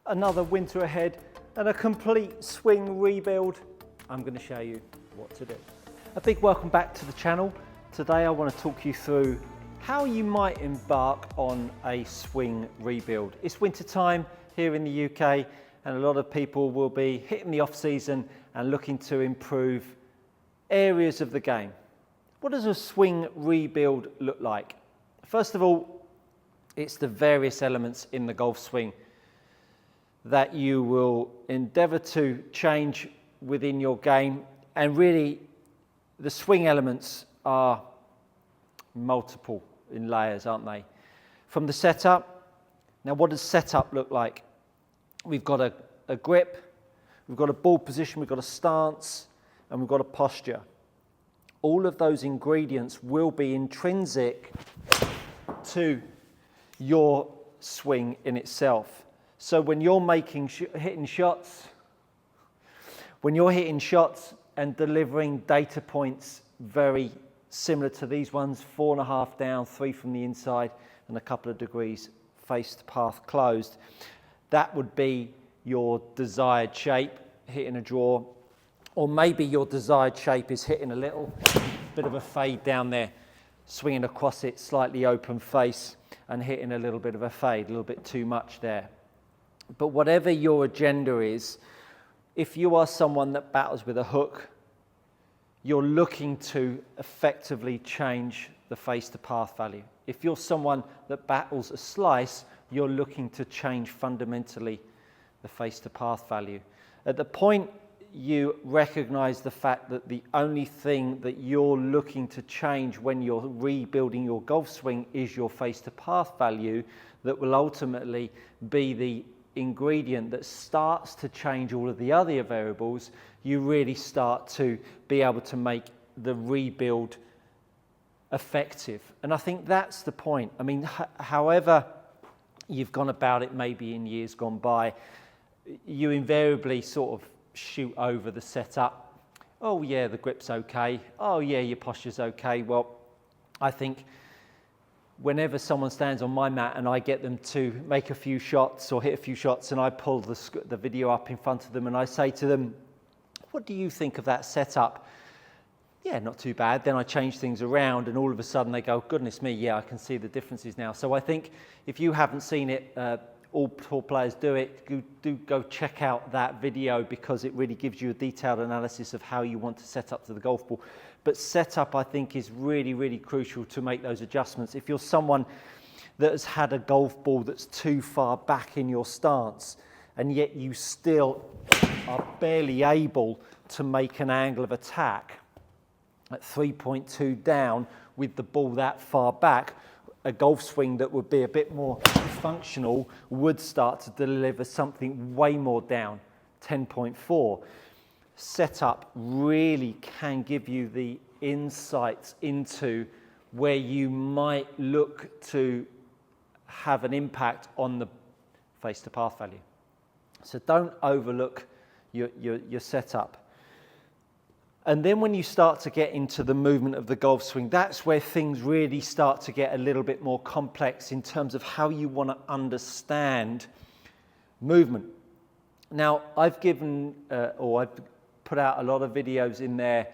another winter ahead and a complete swing rebuild. I'm going to show you what to do. A big welcome back to the channel. Today I want to talk you through how you might embark on a swing rebuild. It's winter time here in the UK and a lot of people will be hitting the off season and looking to improve areas of the game. What does a swing rebuild look like? First of all, it's the various elements in the golf swing that you will endeavour to change within your game, and really the swing elements are multiple in layers, aren't they? From the setup, now what does setup look like? We've got a grip, we've got a ball position, we've got a stance, and we've got a posture. All of those ingredients will be intrinsic to your swing in itself. So when you're hitting shots and delivering data points very similar to these ones, 4.5 down, 3 from the inside, and a couple of degrees faced path closed, that would be your desired shape, hitting a draw, or maybe your desired shape is hitting a little bit of a fade down there, swinging across it, slightly open face, and hitting a little bit of a fade, a little bit too much there. But whatever your agenda is, if you are someone that battles with a hook, you're looking to effectively change the face to path value. If you're someone that battles a slice, you're looking to change fundamentally the face to path value. At the point you recognize the fact that the only thing that you're looking to change when you're rebuilding your golf swing is your face to path value, that will ultimately be the ingredient that starts to change all of the other variables, you really start to be able to make the rebuild effective. And I think that's the point. I mean, however you've gone about it maybe in years gone by, you invariably sort of shoot over the setup. Oh yeah, the grip's okay. Oh yeah, your posture's okay. Well, I think whenever someone stands on my mat and I get them to make a few shots or hit a few shots, and I pull the video up in front of them and I say to them, what do you think of that setup? Yeah, not too bad. Then I change things around and all of a sudden they go, goodness me, yeah, I can see the differences now. So I think if you haven't seen it, all tour players do it, do go check out that video, because it really gives you a detailed analysis of how you want to set up to the golf ball. But setup, I think, is really, really crucial to make those adjustments. If you're someone that has had a golf ball that's too far back in your stance, and yet you still are barely able to make an angle of attack at 3.2 down with the ball that far back, a golf swing that would be a bit more functional would start to deliver something way more down, 10.4. Setup really can give you the insights into where you might look to have an impact on the face to path value. So don't overlook your setup. And then when you start to get into the movement of the golf swing, that's where things really start to get a little bit more complex in terms of how you want to understand movement. Now, I've put out a lot of videos in there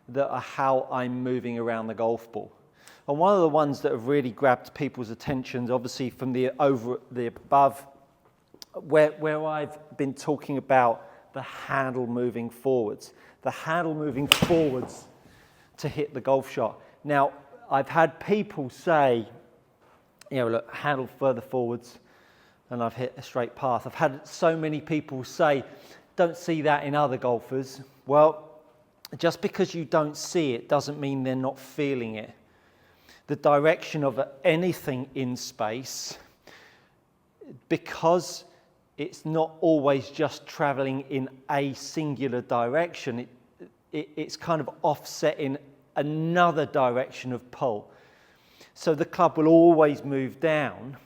that are how I'm moving around the golf ball. And one of the ones that have really grabbed people's attention, obviously from the above, where I've been talking about the handle moving forwards. The handle moving forwards to hit the golf shot. Now, I've had people say, look, handle further forwards and I've hit a straight path. I've had so many people say, don't see that in other golfers. Well, just because you don't see it doesn't mean they're not feeling it. The direction of anything in space, because it's not always just traveling in a singular direction. It's kind of offsetting another direction of pull. So the club will always move down.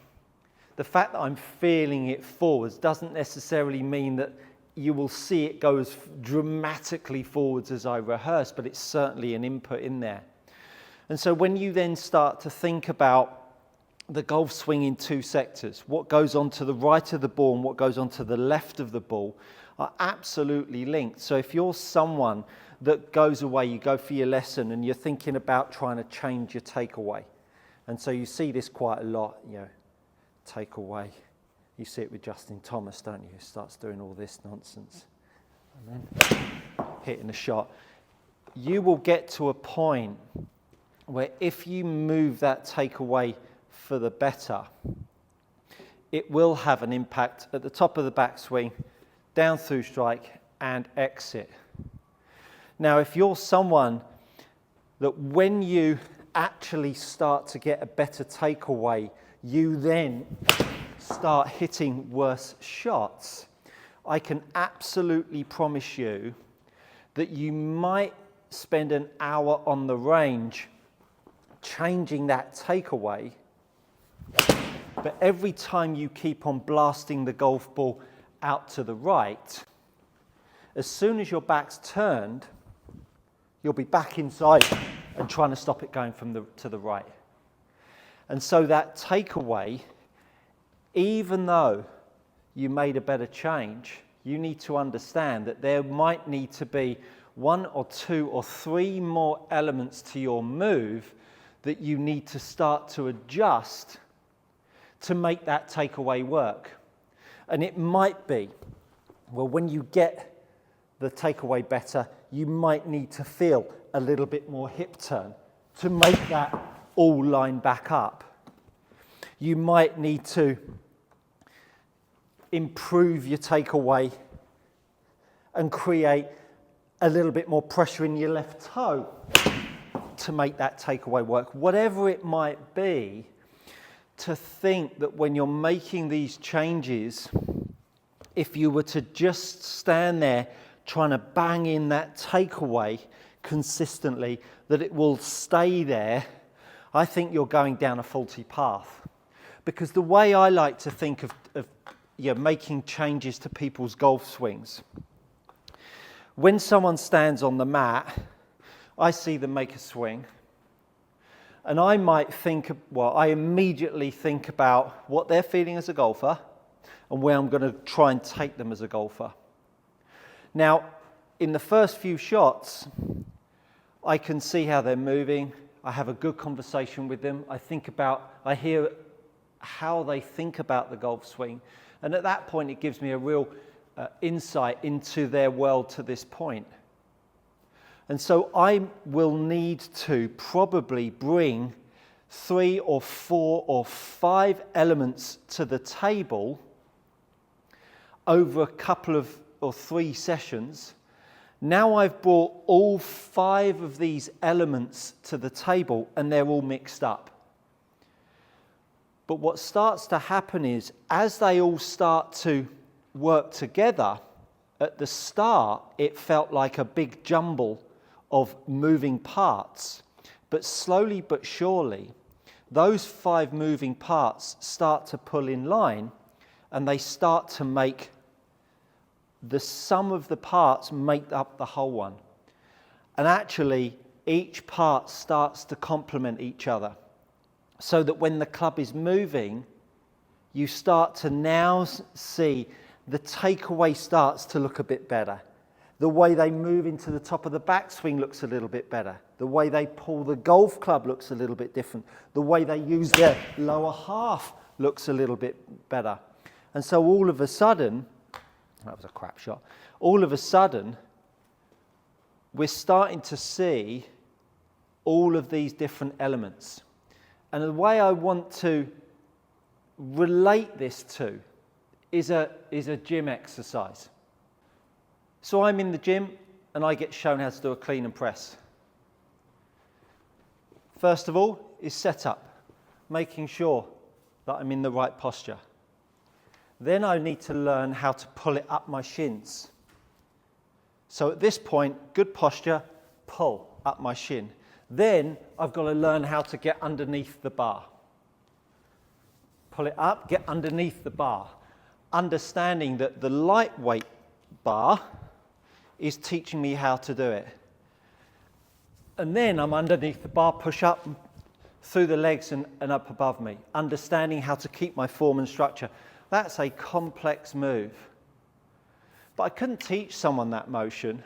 The fact that I'm feeling it forwards doesn't necessarily mean that you will see it go as dramatically forwards as I rehearse, but it's certainly an input in there. And so when you then start to think about the golf swing in two sectors. What goes on to the right of the ball and what goes on to the left of the ball are absolutely linked. So if you're someone that goes away, you go for your lesson and you're thinking about trying to change your takeaway. And so you see this quite a lot, takeaway. You see it with Justin Thomas, don't you? He starts doing all this nonsense and then hitting a shot. You will get to a point where if you move that takeaway for the better, it will have an impact at the top of the backswing, down through strike and exit. Now, if you're someone that when you actually start to get a better takeaway, you then start hitting worse shots, I can absolutely promise you that you might spend an hour on the range changing that takeaway, but every time you keep on blasting the golf ball out to the right, as soon as your back's turned, you'll be back inside and trying to stop it going to the right. And so that takeaway, even though you made a better change, you need to understand that there might need to be 1 or 2 or 3 more elements to your move that you need to start to adjust to make that takeaway work. And it might be, well, when you get the takeaway better, you might need to feel a little bit more hip turn to make that all line back up. You might need to improve your takeaway and create a little bit more pressure in your left toe to make that takeaway work. Whatever it might be, to think that when you're making these changes, if you were to just stand there trying to bang in that takeaway consistently, that it will stay there, I think you're going down a faulty path. Because the way I like to think of making changes to people's golf swings, when someone stands on the mat, I see them make a swing, and I might think, I immediately think about what they're feeling as a golfer and where I'm going to try and take them as a golfer. Now, in the first few shots, I can see how they're moving. I have a good conversation with them. I hear how they think about the golf swing. And at that point, it gives me a real insight into their world to this point. And so I will need to probably bring 3 or 4 or 5 elements to the table over a couple of or 3 sessions. Now I've brought all 5 of these elements to the table and they're all mixed up. But what starts to happen is, as they all start to work together, at the start it felt like a big jumble of moving parts. But slowly but surely, those 5 moving parts start to pull in line and they start to make the sum of the parts make up the whole one. And actually, each part starts to complement each other. So that when the club is moving, you start to now see the takeaway starts to look a bit better. The way they move into the top of the backswing looks a little bit better. The way they pull the golf club looks a little bit different. The way they use their lower half looks a little bit better. And so all of a sudden, that was a crap shot, all of a sudden, we're starting to see all of these different elements. And the way I want to relate this to is a gym exercise. So I'm in the gym and I get shown how to do a clean and press. First of all is setup, making sure that I'm in the right posture. Then I need to learn how to pull it up my shins. So at this point, good posture, pull up my shin. Then I've got to learn how to get underneath the bar. Pull it up, get underneath the bar. Understanding that the lightweight bar is teaching me how to do it. And then I'm underneath the bar, push up, through the legs and up above me, understanding how to keep my form and structure. That's a complex move. But I couldn't teach someone that motion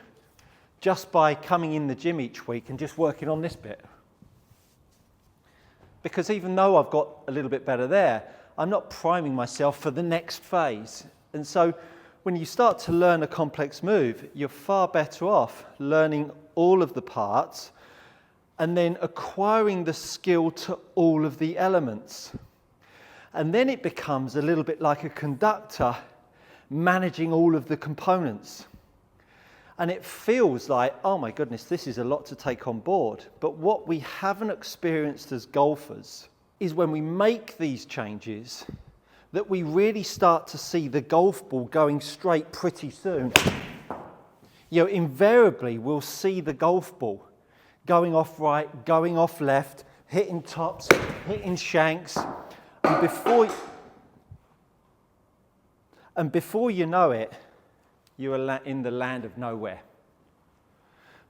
just by coming in the gym each week and just working on this bit. Because even though I've got a little bit better there, I'm not priming myself for the next phase. And so when you start to learn a complex move, you're far better off learning all of the parts and then acquiring the skill to all of the elements. And then it becomes a little bit like a conductor managing all of the components. And it feels like, oh my goodness, this is a lot to take on board. But what we haven't experienced as golfers is when we make these changes, that we really start to see the golf ball going straight pretty soon. You know, invariably we'll see the golf ball going off right, going off left, hitting tops, hitting shanks, and before you know it, you are in the land of nowhere.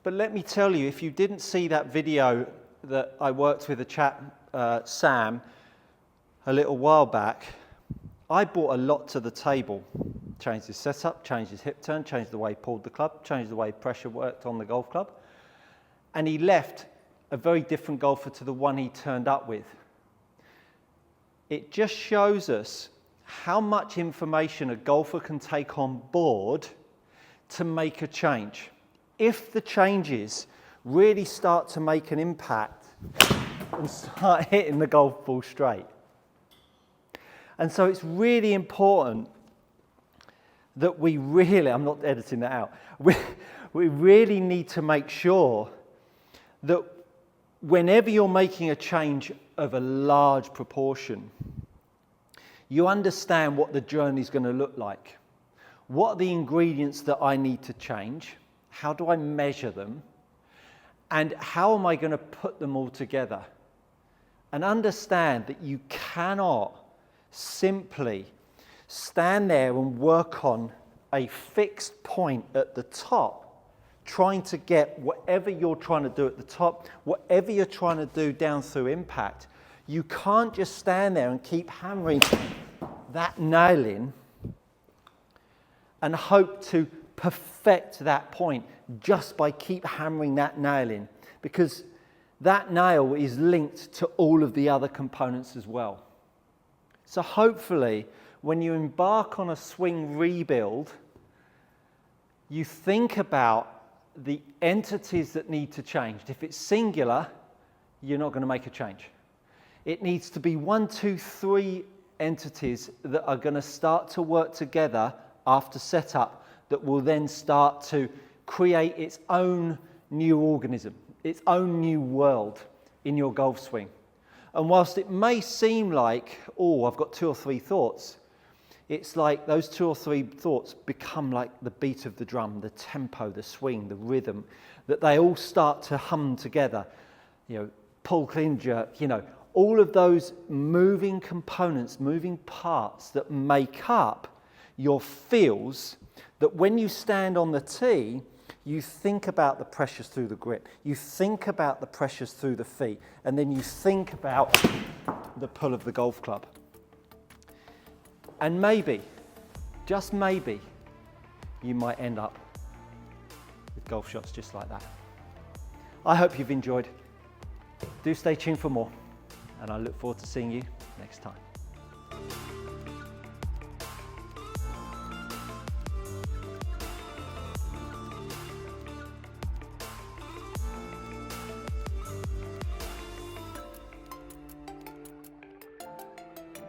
But let me tell you, if you didn't see that video that I worked with a chap, Sam, a little while back, I brought a lot to the table. Changed his setup, changed his hip turn, changed the way he pulled the club, changed the way pressure worked on the golf club. And he left a very different golfer to the one he turned up with. It just shows us how much information a golfer can take on board to make a change. If the changes really start to make an impact and start hitting the golf ball straight. And so it's really important that we really, I'm not editing that out, we really need to make sure that whenever you're making a change of a large proportion, you understand what the journey is going to look like. What are the ingredients that I need to change? How do I measure them? And how am I going to put them all together? And understand that you cannot simply stand there and work on a fixed point at the top, trying to get whatever you're trying to do at the top, whatever you're trying to do down through impact. You can't just stand there and keep hammering that nail in and hope to perfect that point just by keep hammering that nail in, because that nail is linked to all of the other components as well. So hopefully when you embark on a swing rebuild, you think about the entities that need to change. If it's singular, you're not going to make a change. It needs to be 1, 2, 3 entities that are going to start to work together after setup that will then start to create its own new organism, its own new world in your golf swing. And whilst it may seem like, oh, I've got 2 or 3 thoughts, it's like those 2 or 3 thoughts become like the beat of the drum, the tempo, the swing, the rhythm, that they all start to hum together. You know, pull, clean, jerk, you know, all of those moving components, moving parts that make up your feels, that when you stand on the tee, you think about the pressures through the grip, you think about the pressures through the feet, and then you think about the pull of the golf club. And maybe, just maybe, you might end up with golf shots just like that. I hope you've enjoyed. Do stay tuned for more, and I look forward to seeing you next time.